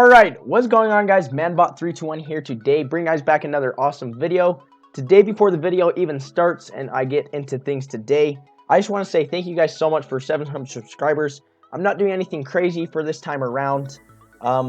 Alright, what's going on, guys? Manbot321 here today, bringing guys back another awesome video. Today, before the video even starts and I get into things today, I just want to say thank you guys so much for 700 subscribers. I'm not doing anything crazy for this time around.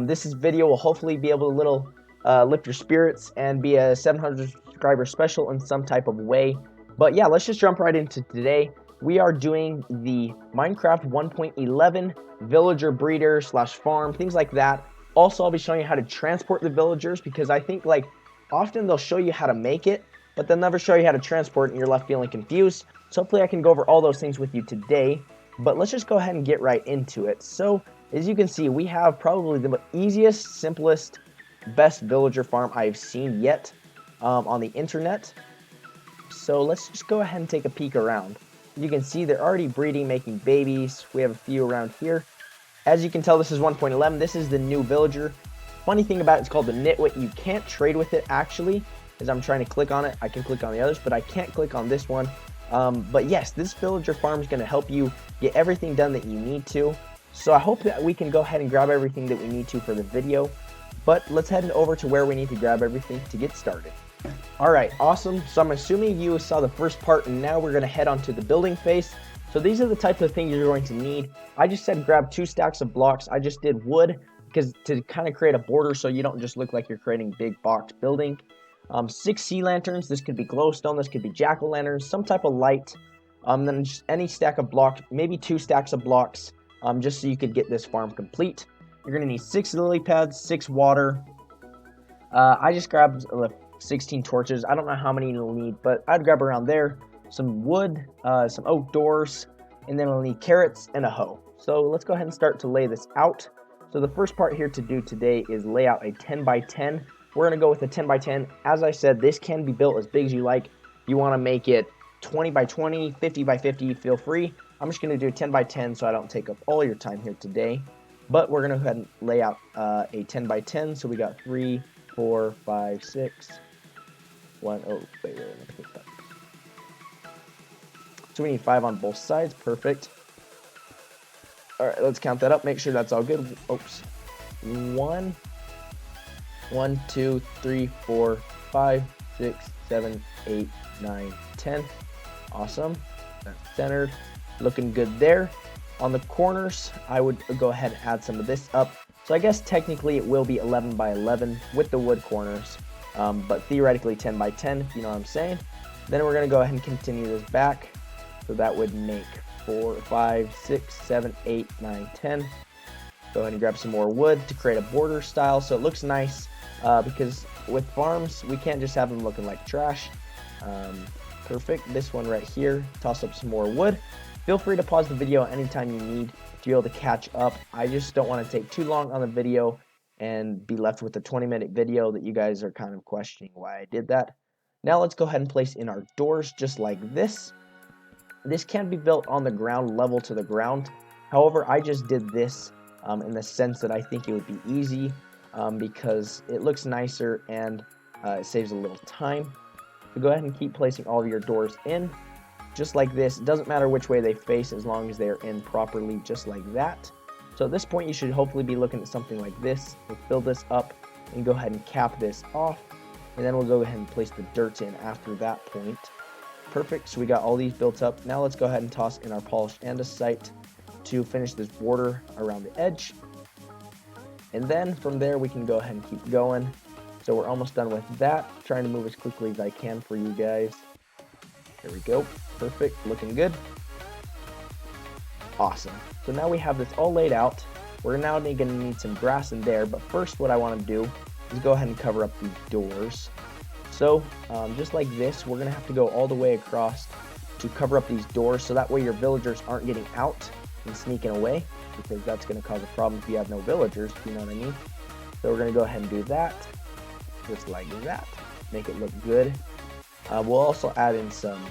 This video will hopefully be able to lift your spirits and be a 700 subscriber special in some type of way. But yeah, let's just jump right into today. We are doing the Minecraft 1.11 villager breeder / farm, things like that. Also, I'll be showing you how to transport the villagers, because I think, like, often they'll show you how to make it, but they'll never show you how to transport it and you're left feeling confused. So hopefully I can go over all those things with you today, but let's just go ahead and get right into it. So, as you can see, we have probably the easiest, simplest, best villager farm I've seen yet on the internet. So let's just go ahead and take a peek around. You can see they're already breeding, making babies. We have a few around here. As you can tell, this is 1.11. This is the new villager. Funny thing about it, it's called the Nitwit. You can't trade with it, actually. As I'm trying to click on it, I can click on the others, but I can't click on this one. But yes, this villager farm is going to help you get everything done that you need to. So I hope that we can go ahead and grab everything that we need to for the video. But let's head over to where we need to grab everything to get started. Alright, awesome. So I'm assuming you saw the first part, and now we're going to head on to the building phase. So these are the types of things you're going to need. I just said grab 2 stacks of blocks. I just did wood because to kind of create a border so you don't just look like you're creating big box building. 6 sea lanterns. This could be glowstone. This could be jack-o'-lanterns. Some type of light. Then just any stack of blocks. Maybe 2 stacks of blocks. Just so you could get this farm complete. You're going to need 6 lily pads, 6 water. I just grabbed 16 torches. I don't know how many you'll need, but I'd grab around there. Some wood, some oak doors, and then we'll need carrots and a hoe. So let's go ahead and start to lay this out. So the first part here to do today is lay out a 10 by 10. We're going to go with a 10 by 10. As I said, this can be built as big as you like. If you want to make it 20 by 20, 50 by 50, feel free. I'm just going to do a 10 by 10 so I don't take up all your time here today. But we're going to go ahead and lay out a 10 by 10. So we got 3, 4, 5, 6, 1. Oh, wait, let me put that. So we need 5 on both sides. Perfect. Alright, let's count that up. Make sure that's all good. Oops. 1, 2, 3, 4, 5, 6, 7, 8, 9, 10. Awesome. That's centered. Looking good there. On the corners, I would go ahead and add some of this up. So I guess technically it will be 11 by 11 with the wood corners. But theoretically 10 by 10, if you know what I'm saying. Then we're going to go ahead and continue this back. So that would make 4, 5, 6, 7, 8, 9, 10. Go ahead and grab some more wood to create a border style so it looks nice. Because with farms, we can't just have them looking like trash. Perfect. This one right here. Toss up some more wood. Feel free to pause the video anytime you need to be able to catch up. I just don't want to take too long on the video and be left with a 20-minute video that you guys are kind of questioning why I did that. Now let's go ahead and place in our doors just like this. This can be built on the ground, level to the ground. However, I just did this in the sense that I think it would be easy because it looks nicer and it saves a little time. So go ahead and keep placing all of your doors in just like this. It doesn't matter which way they face as long as they're in properly, just like that. So at this point, you should hopefully be looking at something like this. We'll fill this up and go ahead and cap this off. And then we'll go ahead and place the dirt in after that point. Perfect. So we got all these built up. Now let's go ahead and toss in our polished andesite to finish this border around the edge. And then from there, we can go ahead and keep going. So we're almost done with that. Trying to move as quickly as I can for you guys. There we go. Perfect. Looking good. Awesome. So now we have this all laid out. We're now going to need some grass in there, but first what I want to do is go ahead and cover up these doors. So just like this, we're going to have to go all the way across to cover up these doors so that way your villagers aren't getting out and sneaking away, because that's going to cause a problem if you have no villagers, you know what I mean? So we're going to go ahead and do that, just like that. Make it look good. We'll also add in some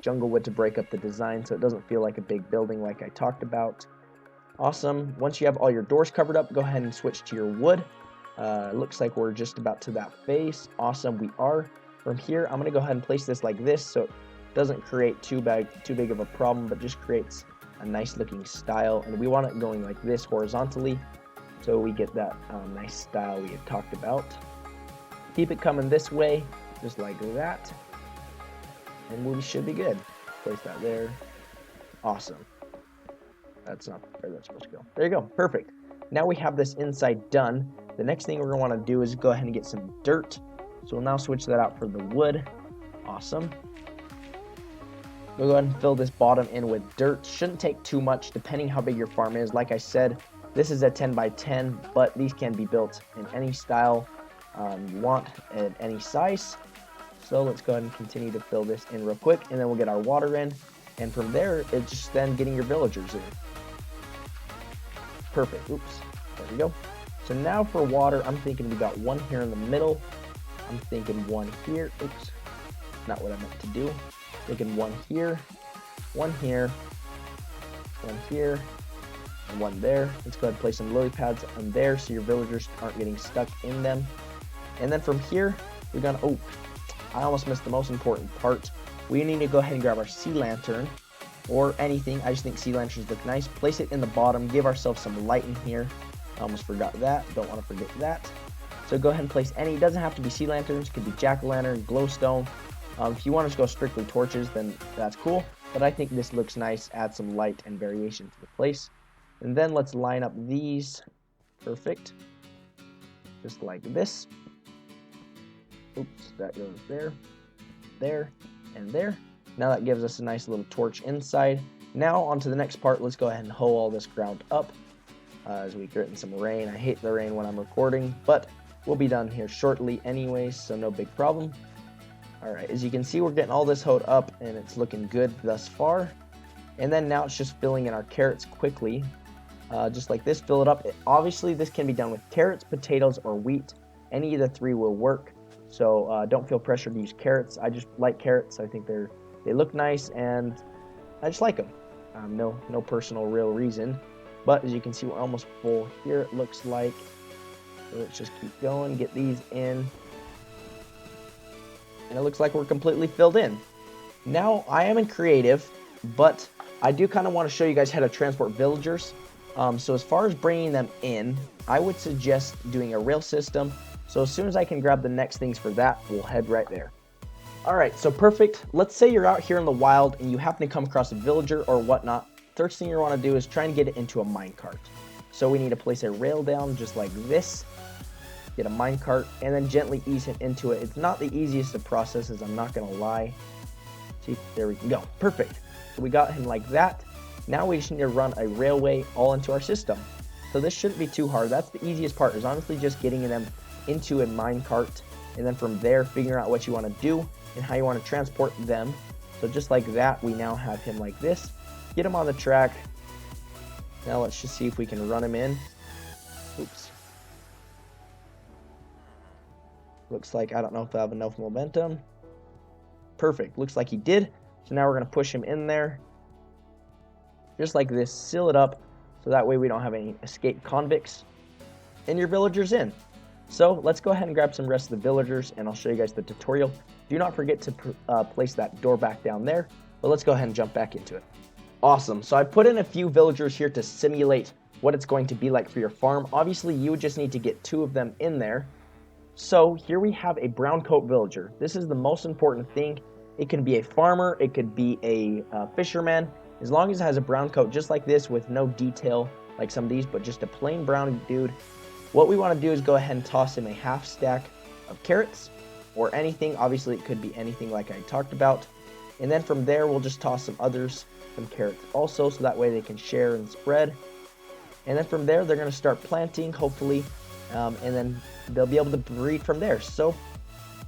jungle wood to break up the design so it doesn't feel like a big building like I talked about. Awesome. Once you have all your doors covered up, go ahead and switch to your wood. Looks like we're just about to that phase. Awesome, we are. From here, I'm going to go ahead and place this like this so it doesn't create too big of a problem, but just creates a nice looking style. And we want it going like this horizontally so we get that nice style we had talked about. Keep it coming this way, just like that, and we should be good. Place that there. Awesome. That's not where that's supposed to go. There you go. Perfect. Now we have this inside done. The next thing we're going to want to do is go ahead and get some dirt. So we'll now switch that out for the wood. Awesome. We'll go ahead and fill this bottom in with dirt. Shouldn't take too much depending how big your farm is. Like I said, this is a 10 by 10, but these can be built in any style you want at any size. So let's go ahead and continue to fill this in real quick, and then we'll get our water in. And from there, it's just then getting your villagers in. Perfect. Oops. There we go. So now for water, I'm thinking we got one here in the middle. I'm thinking one here. Oops. Not what I meant to do. Thinking one here, one here, one here, and one there. Let's go ahead and place some lily pads on there so your villagers aren't getting stuck in them. And then from here, we're gonna, oh, I almost missed the most important part. We need to go ahead and grab our sea lantern or anything. I just think sea lanterns look nice. Place it in the bottom, give ourselves some light in here. I almost forgot that, don't want to forget that. So go ahead and place any, it doesn't have to be sea lanterns, it could be jack-o'-lantern, glowstone. If you want to go strictly torches, then that's cool. But I think this looks nice, add some light and variation to the place. And then let's line up these. Perfect. Just like this. Oops, that goes there, there, and there. Now that gives us a nice little torch inside. Now on to the next part. Let's go ahead and hoe all this ground up as we get in some rain. I hate the rain when I'm recording, but we'll be done here shortly anyways, so no big problem. Alright, as you can see, we're getting all this hoed up and it's looking good thus far. And then now it's just filling in our carrots quickly. Just like this, fill it up. Obviously, this can be done with carrots, potatoes, or wheat. Any of the three will work. So don't feel pressured to use carrots. I just like carrots. I think they look nice and I just like them. No personal real reason. But as you can see, we're almost full here, it looks like. So let's just keep going, get these in. And it looks like we're completely filled in. Now, I am in creative, but I do kind of want to show you guys how to transport villagers. So as far as bringing them in, I would suggest doing a rail system. So as soon as I can grab the next things for that, we'll head right there. Alright, so perfect. Let's say you're out here in the wild and you happen to come across a villager or whatnot. First thing you want to do is try and get it into a minecart. So we need to place a rail down just like this. Get a minecart and then gently ease him into it. It's not the easiest of processes, I'm not going to lie. See, there we go. Perfect. So we got him like that. Now we just need to run a railway all into our system. So this shouldn't be too hard. That's the easiest part, is honestly just getting them into a minecart. And then from there, figuring out what you want to do and how you want to transport them. So just like that, we now have him like this. Get him on the track. Now let's just see if we can run him in. Oops. Looks like, I don't know if I have enough momentum. Perfect. Looks like he did. So now we're going to push him in there. Just like this. Seal it up. So that way we don't have any escaped convicts. And your villagers in. So let's go ahead and grab some rest of the villagers and I'll show you guys the tutorial. Do not forget to place that door back down there. But let's go ahead and jump back into it. Awesome. So I put in a few villagers here to simulate what it's going to be like for your farm. Obviously, you just need to get 2 of them in there. So here we have a brown coat villager. This is the most important thing. It can be a farmer, it could be a fisherman, as long as it has a brown coat just like this with no detail like some of these, but just a plain brown dude. What we want to do is go ahead and toss him a half stack of carrots or anything. Obviously, it could be anything like I talked about. And then from there, we'll just toss some carrots also, so that way they can share and spread. And then from there, they're going to start planting, hopefully, and then they'll be able to breed from there. So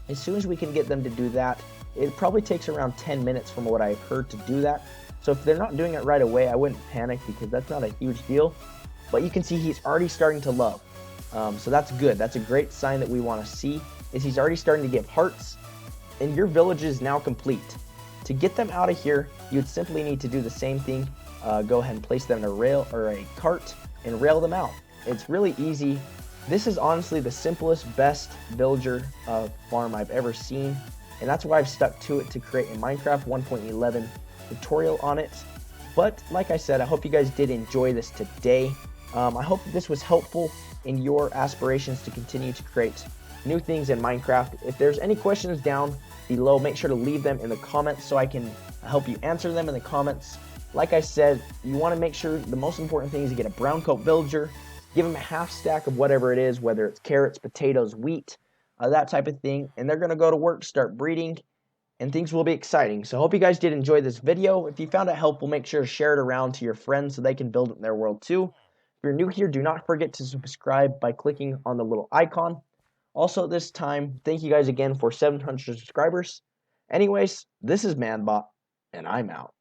as soon as we can get them to do that, it probably takes around 10 minutes from what I've heard to do that. So if they're not doing it right away, I wouldn't panic because that's not a huge deal. But you can see he's already starting to love. So that's good. That's a great sign that we want to see, is he's already starting to give hearts. And your village is now complete. To get them out of here, you'd simply need to do the same thing. Go ahead and place them in a rail or a cart and rail them out. It's really easy. This is honestly the simplest, best villager farm I've ever seen. And that's why I've stuck to it to create a Minecraft 1.11 tutorial on it. But like I said, I hope you guys did enjoy this today. I hope that this was helpful in your aspirations to continue to create new things in Minecraft. If there's any questions down below, make sure to leave them in the comments so I can help you answer them in the comments. Like I said, you want to make sure the most important thing is to get a brown coat villager, give them a half stack of whatever it is, whether it's carrots, potatoes, wheat, that type of thing, and they're going to go to work, start breeding, and things will be exciting. So I hope you guys did enjoy this video. If you found it helpful, make sure to share it around to your friends so they can build it in their world too. If you're new here, do not forget to subscribe by clicking on the little icon. Also at this time, thank you guys again for 700 subscribers. Anyways, this is Manbot, and I'm out.